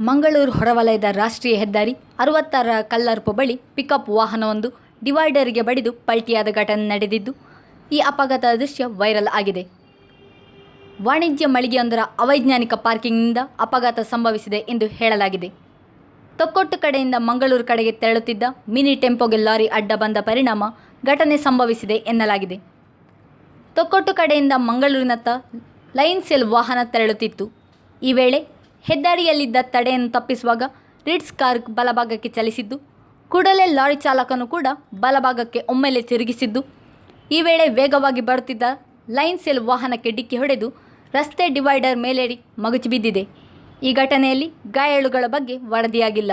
ಮಂಗಳೂರು ಹೊರವಲಯದ ರಾಷ್ಟ್ರೀಯ ಹೆದ್ದಾರಿ 66ರ ಕಲ್ಲರ್ಪು ಬಳಿ ಪಿಕಪ್ ವಾಹನವೊಂದು ಡಿವೈಡರ್ಗೆ ಬಡಿದು ಪಲ್ಟಿಯಾದ ಘಟನೆ ನಡೆದಿದ್ದು, ಈ ಅಪಘಾತದ ದೃಶ್ಯ ವೈರಲ್ ಆಗಿದೆ. ವಾಣಿಜ್ಯ ಮಳಿಗೆಯೊಂದರ ಅವೈಜ್ಞಾನಿಕ ಪಾರ್ಕಿಂಗ್ನಿಂದ ಅಪಘಾತ ಸಂಭವಿಸಿದೆ ಎಂದು ಹೇಳಲಾಗಿದೆ. ತೊಕ್ಕೊಟ್ಟು ಕಡೆಯಿಂದ ಮಂಗಳೂರು ಕಡೆಗೆ ತೆರಳುತ್ತಿದ್ದ ಮಿನಿ ಟೆಂಪೋಗೆ ಲಾರಿ ಅಡ್ಡ ಬಂದ ಪರಿಣಾಮ ಘಟನೆ ಸಂಭವಿಸಿದೆ ಎನ್ನಲಾಗಿದೆ. ತೊಕ್ಕೊಟ್ಟು ಕಡೆಯಿಂದ ಮಂಗಳೂರಿನತ್ತ ಲೈನ್ ಸೇಲ್ ವಾಹನ ತೆರಳುತ್ತಿತ್ತು. ಈ ವೇಳೆ ಹೆದ್ದಾರಿಯಲ್ಲಿದ್ದ ತಡೆಯನ್ನು ತಪ್ಪಿಸುವಾಗ ರಿಟ್ಸ್ ಕಾರ್ ಬಲಭಾಗಕ್ಕೆ ಚಲಿಸಿದ್ದು, ಕೂಡಲೇ ಲಾರಿ ಚಾಲಕನು ಕೂಡ ಬಲಭಾಗಕ್ಕೆ ಒಮ್ಮೆಲೆ ತಿರುಗಿಸಿದ್ದು, ಈ ವೇಳೆ ವೇಗವಾಗಿ ಬರುತ್ತಿದ್ದ ಲೈನ್ ಸೇಲ್ ವಾಹನಕ್ಕೆ ಡಿಕ್ಕಿ ಹೊಡೆದು ರಸ್ತೆ ಡಿವೈಡರ್ ಮೇಲೇರಿ ಮಗುಚಿ ಬಿದ್ದಿದೆ. ಈ ಘಟನೆಯಲ್ಲಿ ಗಾಯಾಳುಗಳ ಬಗ್ಗೆ ವರದಿಯಾಗಿಲ್ಲ.